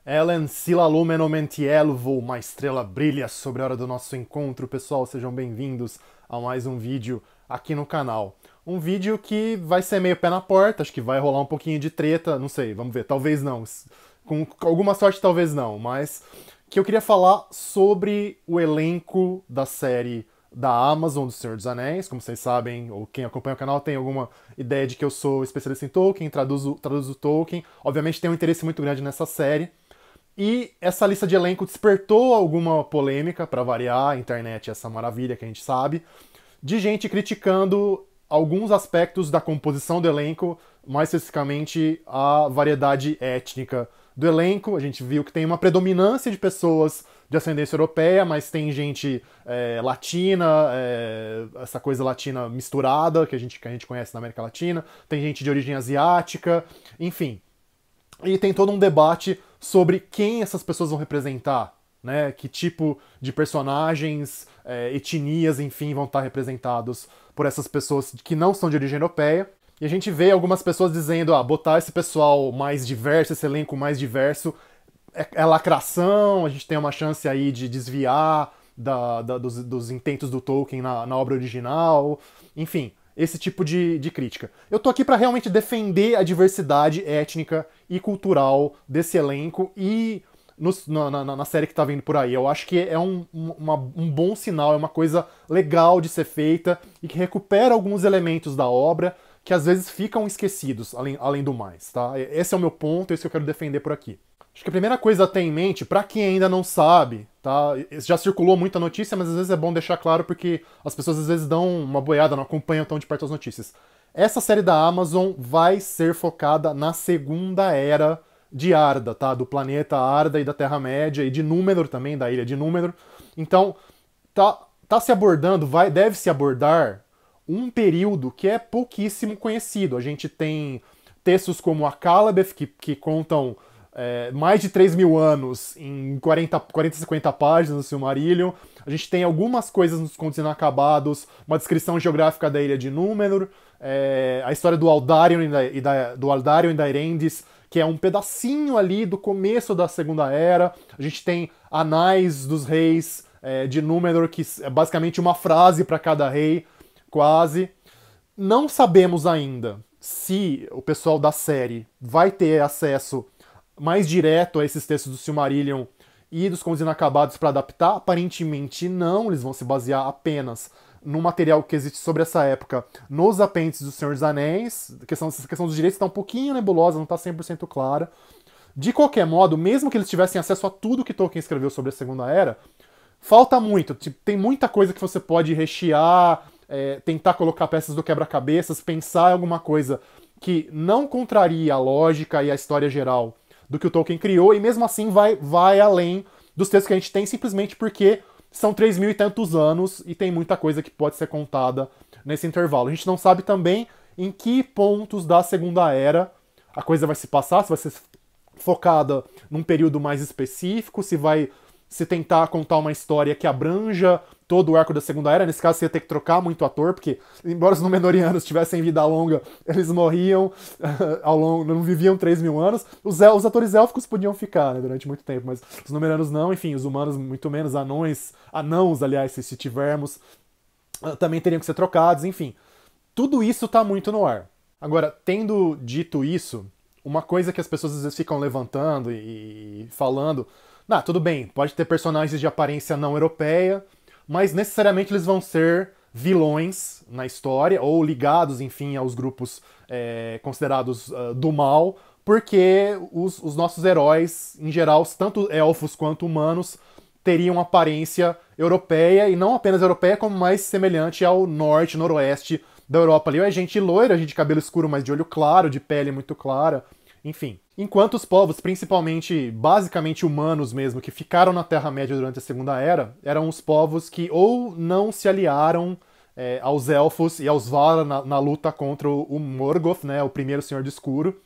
Ellen Sila Lumen Omentielvo, uma estrela brilha sobre a hora do nosso encontro. Pessoal, sejam bem-vindos a mais um vídeo aqui no canal. Um vídeo que vai ser meio pé na porta, acho que vai rolar um pouquinho de treta, não sei, vamos ver, talvez não. Com alguma sorte, talvez não, mas que eu queria falar sobre o elenco da série da Amazon do Senhor dos Anéis. Como vocês sabem, ou quem acompanha o canal tem alguma ideia de que eu sou especialista em Tolkien, traduzo Tolkien. Obviamente tenho um interesse muito grande nessa série. E essa lista de elenco despertou alguma polêmica, para variar, a internet é essa maravilha que a gente sabe, de gente criticando alguns aspectos da composição do elenco, mais especificamente a variedade étnica do elenco. A gente viu que tem uma predominância de pessoas de ascendência europeia, mas tem gente latina, essa coisa latina misturada que a gente conhece na América Latina, tem gente de origem asiática, enfim. E tem todo um debate sobre quem essas pessoas vão representar, né? Que tipo de personagens, etnias, enfim, vão estar representados por essas pessoas que não são de origem europeia. E a gente vê algumas pessoas dizendo, botar esse pessoal mais diverso, esse elenco mais diverso, é lacração, a gente tem uma chance aí de desviar dos intentos do Tolkien na obra original, enfim, esse tipo de crítica. Eu tô aqui para realmente defender a diversidade étnica e cultural desse elenco e na série que tá vindo por aí. Eu acho que é um bom sinal, é uma coisa legal de ser feita e que recupera alguns elementos da obra que às vezes ficam esquecidos, além do mais, tá? Esse é o meu ponto, é isso que eu quero defender por aqui. Acho que a primeira coisa a ter em mente, pra quem ainda não sabe, tá? Já circulou muita notícia, mas às vezes é bom deixar claro porque as pessoas às vezes dão uma boiada, não acompanham tão de perto as notícias. Essa série da Amazon vai ser focada na Segunda Era de Arda, tá? Do planeta Arda e da Terra-média, e de Númenor também, da ilha de Númenor. Então, tá se abordando, deve se abordar um período que é pouquíssimo conhecido. A gente tem textos como a Cálabeth, que contam mais de 3.000 anos em 40, 50 páginas no Silmarillion. A gente tem algumas coisas nos Contos Inacabados, uma descrição geográfica da ilha de Númenor, a história do Aldarion e da Erendis, que é um pedacinho ali do começo da Segunda Era. A gente tem Anais dos Reis de Númenor, que é basicamente uma frase para cada rei, quase. Não sabemos ainda se o pessoal da série vai ter acesso mais direto a esses textos do Silmarillion e dos Contos Inacabados para adaptar. Aparentemente não, eles vão se basear apenas no material que existe sobre essa época nos apêndices do Senhor dos Anéis. Essa questão dos direitos está um pouquinho nebulosa, não está 100% clara. De qualquer modo, mesmo que eles tivessem acesso a tudo que Tolkien escreveu sobre a Segunda Era, falta muito. Tem muita coisa que você pode rechear, tentar colocar peças do quebra-cabeças, pensar em alguma coisa que não contraria a lógica e a história geral do que o Tolkien criou, e mesmo assim vai além dos textos que a gente tem, simplesmente porque são 3.000 e tantos anos e tem muita coisa que pode ser contada nesse intervalo. A gente não sabe também em que pontos da Segunda Era a coisa vai se passar, se vai ser focada num período mais específico, se tentar contar uma história que abranja todo o arco da Segunda Era. Nesse caso, você ia ter que trocar muito ator, porque, embora os Númenóreanos tivessem vida longa, eles morriam ao longo, não viviam 3.000 anos. Os atores élficos podiam ficar, né, durante muito tempo, mas os Númenóreanos não, enfim, os humanos muito menos, anãos, aliás, se tivermos, também teriam que ser trocados, enfim. Tudo isso tá muito no ar. Agora, tendo dito isso, uma coisa que as pessoas às vezes ficam levantando e falando, tudo bem, pode ter personagens de aparência não europeia, mas necessariamente eles vão ser vilões na história, ou ligados, enfim, aos grupos considerados do mal, porque os nossos heróis, em geral, tanto elfos quanto humanos, teriam aparência europeia, e não apenas europeia, como mais semelhante ao norte, noroeste da Europa. Ali é gente loira, gente de cabelo escuro, mas de olho claro, de pele muito clara, enfim. Enquanto os povos, principalmente, basicamente humanos mesmo, que ficaram na Terra-média durante a Segunda Era, eram os povos que ou não se aliaram aos Elfos e aos Valar na luta contra o Morgoth, né, o primeiro Senhor do Escuro,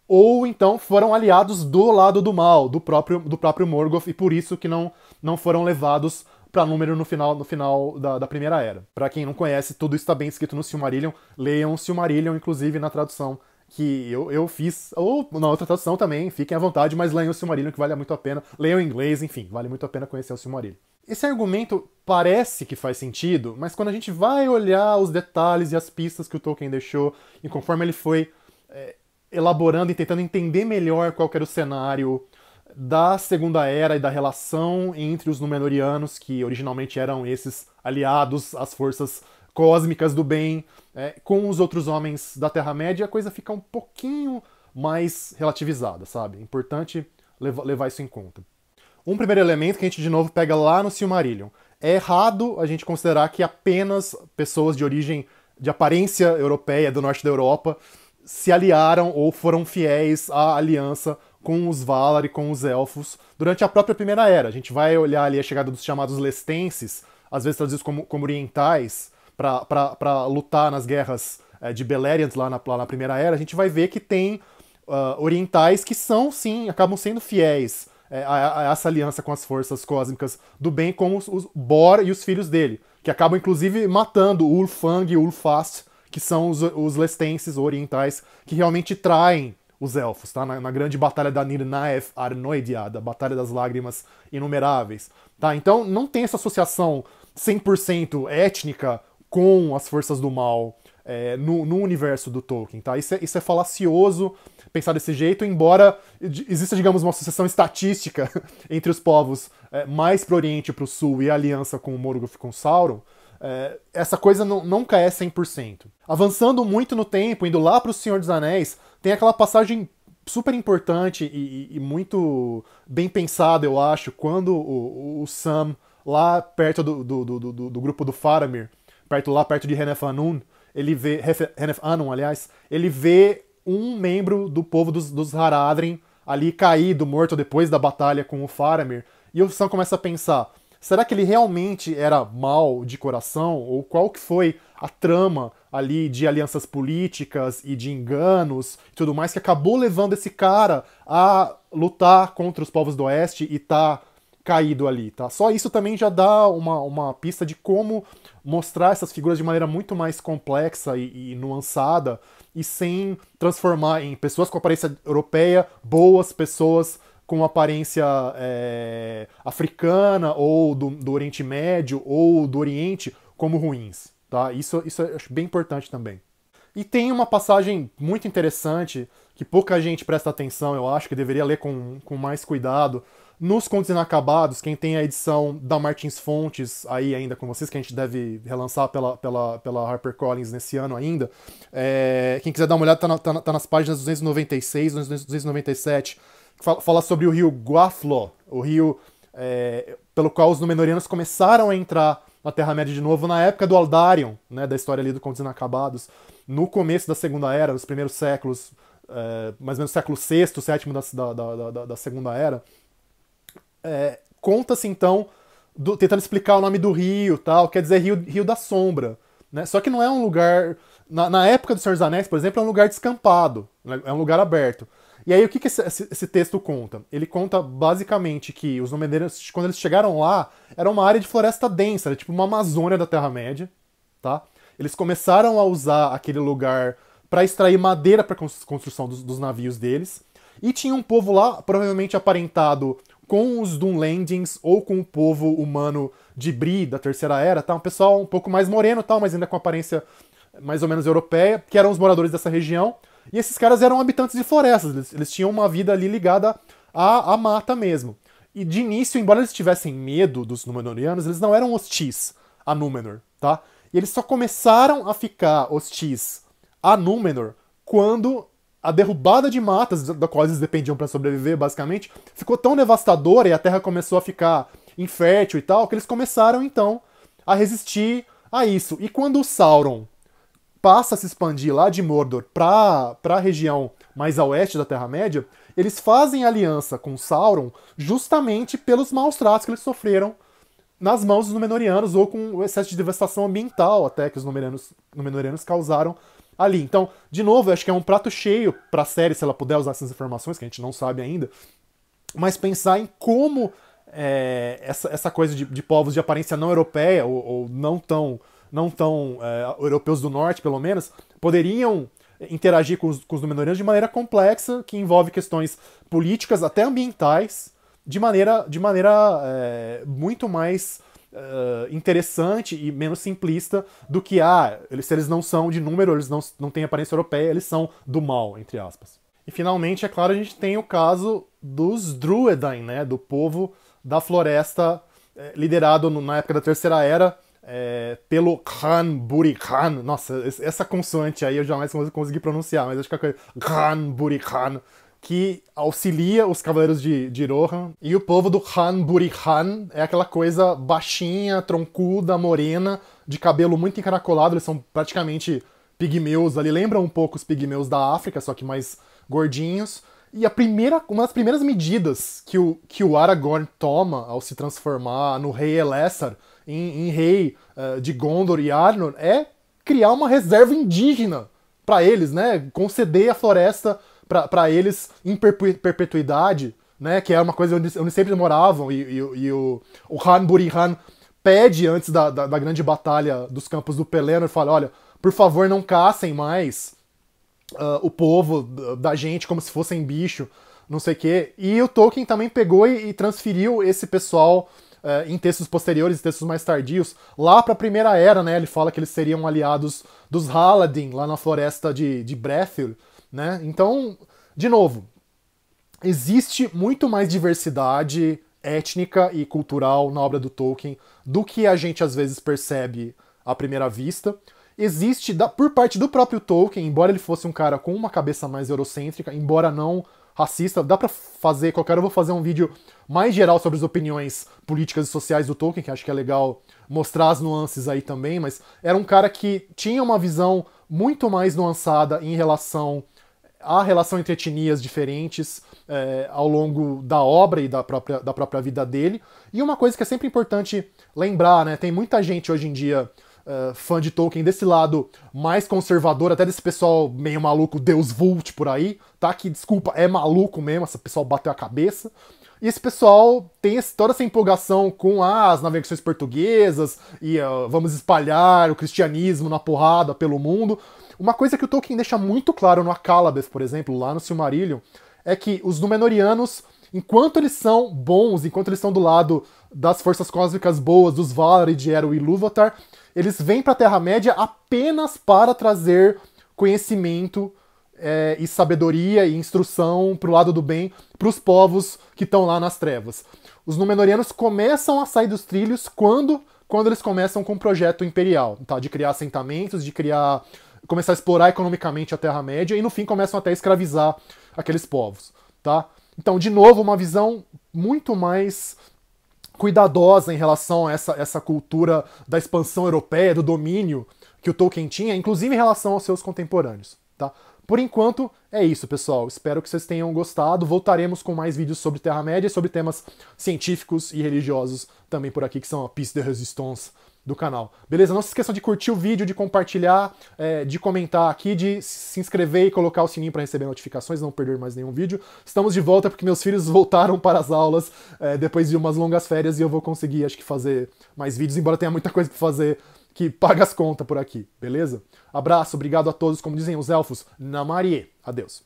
ou então foram aliados do lado do mal, do próprio Morgoth, e por isso que não foram levados para Númenor no final da Primeira Era. Para quem não conhece, tudo isso está bem escrito no Silmarillion. Leiam o Silmarillion, inclusive na tradução que eu fiz, ou na outra tradução também, fiquem à vontade, mas leiam o Silmarillion, que vale muito a pena. Leiam em inglês, enfim, vale muito a pena conhecer o Silmarillion. Esse argumento parece que faz sentido, mas quando a gente vai olhar os detalhes e as pistas que o Tolkien deixou, e conforme ele foi elaborando e tentando entender melhor qual que era o cenário da Segunda Era e da relação entre os Númenóreanos, que originalmente eram esses aliados às forças cósmicas do bem, com os outros homens da Terra-média, a coisa fica um pouquinho mais relativizada, sabe? É importante levar isso em conta. Um primeiro elemento que a gente de novo pega lá no Silmarillion. É errado a gente considerar que apenas pessoas de origem, de aparência europeia, do norte da Europa, se aliaram ou foram fiéis à aliança com os Valar e com os Elfos durante a própria Primeira Era. A gente vai olhar ali a chegada dos chamados Lestenses, às vezes traduzidos como orientais, para lutar nas guerras de Beleriand lá na Primeira Era. A gente vai ver que tem orientais que são, sim, acabam sendo fiéis a essa aliança com as forças cósmicas do bem, como os Bor e os filhos dele, que acabam inclusive matando o Ulfang e o Ulfast, que são os Lestenses orientais, que realmente traem os elfos, tá? Na grande batalha da Nirnaeth Arnoediad, a Batalha das Lágrimas Inumeráveis. Tá? Então não tem essa associação 100% étnica com as forças do mal no universo do Tolkien. Tá? Isso é falacioso pensar desse jeito, embora exista, digamos, uma associação estatística entre os povos mais pro Oriente e pro Sul e a aliança com o Morgoth e com Sauron. Essa coisa nunca é 100%. Avançando muito no tempo, indo lá pro Senhor dos Anéis, tem aquela passagem super importante e muito bem pensada, eu acho, quando o Sam, lá perto do grupo do Faramir, perto de Henef Anun, ele vê um membro do povo dos Haradrim ali caído, morto depois da batalha com o Faramir, e o Sam começa a pensar: será que ele realmente era mal de coração? Ou qual que foi a trama ali de alianças políticas e de enganos e tudo mais que acabou levando esse cara a lutar contra os povos do Oeste e tá caído ali, tá? Só isso também já dá uma pista de como mostrar essas figuras de maneira muito mais complexa e nuançada e sem transformar em pessoas com aparência europeia, boas pessoas com aparência africana ou do Oriente Médio ou do Oriente como ruins. Tá? Isso eu acho bem importante também. E tem uma passagem muito interessante que pouca gente presta atenção, eu acho, que deveria ler com mais cuidado. Nos Contos Inacabados, quem tem a edição da Martins Fontes aí ainda com vocês, que a gente deve relançar pela HarperCollins nesse ano ainda, quem quiser dar uma olhada tá nas páginas 296 e 297, fala sobre o rio Guathlo, o rio pelo qual os Númenóreanos começaram a entrar na Terra-média de novo na época do Aldarion, né, da história ali do Contos Inacabados, no começo da Segunda Era, nos primeiros séculos, mais ou menos século VI, VII da Segunda Era. Conta-se então, tentando explicar o nome do rio, tal, quer dizer Rio da Sombra, né? Só que não é um lugar, na época do Senhor dos Anéis, por exemplo, é um lugar descampado, né? É um lugar aberto. E aí o que esse texto conta? Ele conta basicamente que os Númenóreanos, quando eles chegaram lá, era uma área de floresta densa, era tipo uma Amazônia da Terra-média, tá? Eles começaram a usar aquele lugar para extrair madeira para construção dos navios deles, e tinha um povo lá, provavelmente aparentado com os Dunlendings ou com o povo humano de Bree, da Terceira Era, tá? Um pessoal um pouco mais moreno, tal, mas ainda com aparência mais ou menos europeia, que eram os moradores dessa região. E esses caras eram habitantes de florestas, eles tinham uma vida ali ligada à mata mesmo. E de início, embora eles tivessem medo dos Númenóreanos, eles não eram hostis a Númenor, tá? E eles só começaram a ficar hostis a Númenor quando a derrubada de matas, da qual eles dependiam para sobreviver, basicamente, ficou tão devastadora e a terra começou a ficar infértil e tal, que eles começaram, então, a resistir a isso. E quando o Sauron passa a se expandir lá de Mordor para a região mais a oeste da Terra-média, eles fazem aliança com Sauron justamente pelos maus tratos que eles sofreram nas mãos dos Númenóreanos ou com o excesso de devastação ambiental até que os Númenóreanos causaram ali. Então, de novo, eu acho que é um prato cheio para a série, se ela puder usar essas informações, que a gente não sabe ainda, mas pensar em como essa coisa de povos de aparência não europeia, ou não tão europeus do norte, pelo menos, poderiam interagir com os Númenóreanos de maneira complexa, que envolve questões políticas, até ambientais, de maneira muito mais interessante e menos simplista do que, se eles não são de número, eles não têm aparência europeia, eles são do mal, entre aspas. E finalmente, é claro, a gente tem o caso dos Druedain, né, do povo da floresta, liderado na época da Terceira Era, pelo Khan Buri Khan. Nossa, essa consoante aí eu jamais consegui pronunciar, mas acho que é Khan Buri Khan, que auxilia os Cavaleiros de Rohan. E o povo do Khan Buri Khan é aquela coisa baixinha, troncuda, morena, de cabelo muito encaracolado, eles são praticamente pigmeus ali, lembram um pouco os pigmeus da África, só que mais gordinhos. E uma das primeiras medidas que o Aragorn toma ao se transformar no rei Elessar, em rei de Gondor e Arnor, é criar uma reserva indígena para eles, né? Conceder a floresta para eles em perpetuidade, né? Que é uma coisa onde sempre moravam, e o Han Buri Han pede, antes da grande batalha dos Campos do Pelennor, fala, olha, por favor, não caçem mais o povo da gente como se fossem bicho, não sei o quê. E o Tolkien também pegou e transferiu esse pessoal em textos posteriores, em textos mais tardios, lá para a Primeira Era, né? Ele fala que eles seriam aliados dos Haladin, lá na floresta de Brethil, né? Então, de novo, existe muito mais diversidade étnica e cultural na obra do Tolkien do que a gente às vezes percebe à primeira vista. Existe, por parte do próprio Tolkien, embora ele fosse um cara com uma cabeça mais eurocêntrica, embora não racista, dá pra fazer, qualquer hora eu vou fazer um vídeo mais geral sobre as opiniões políticas e sociais do Tolkien, que acho que é legal mostrar as nuances aí também, mas era um cara que tinha uma visão muito mais nuançada em relação à relação entre etnias diferentes ao longo da obra e da própria vida dele. E uma coisa que é sempre importante lembrar, né, tem muita gente hoje em dia fã de Tolkien desse lado mais conservador, até desse pessoal meio maluco, Deus Vult por aí, tá? Que, desculpa, é maluco mesmo, esse pessoal bateu a cabeça. E esse pessoal tem toda essa empolgação com as navegações portuguesas e vamos espalhar o cristianismo na porrada pelo mundo. Uma coisa que o Tolkien deixa muito claro no Akallabeth, por exemplo, lá no Silmarillion, é que os Númenóreanos, enquanto eles são bons, enquanto eles estão do lado das forças cósmicas boas, dos Valar e de Eru e Ilúvatar, eles vêm para a Terra-média apenas para trazer conhecimento e sabedoria e instrução pro lado do bem para os povos que estão lá nas trevas. Os Númenóreanos começam a sair dos trilhos quando eles começam com o projeto imperial, tá? De criar assentamentos, começar a explorar economicamente a Terra-média e no fim começam até a escravizar aqueles povos, tá? Então, de novo, uma visão muito mais cuidadosa em relação a essa cultura da expansão europeia, do domínio que o Tolkien tinha, inclusive em relação aos seus contemporâneos, tá? Por enquanto, é isso, pessoal. Espero que vocês tenham gostado. Voltaremos com mais vídeos sobre Terra-média e sobre temas científicos e religiosos também por aqui, que são a Piece de Resistance do canal. Beleza? Não se esqueçam de curtir o vídeo, de compartilhar, de comentar aqui, de se inscrever e colocar o sininho para receber notificações, não perder mais nenhum vídeo. Estamos de volta porque meus filhos voltaram para as aulas depois de umas longas férias e eu vou conseguir, acho que, fazer mais vídeos, embora tenha muita coisa para fazer que paga as contas por aqui, beleza? Abraço, obrigado a todos, como dizem os elfos, Namarie. Adeus.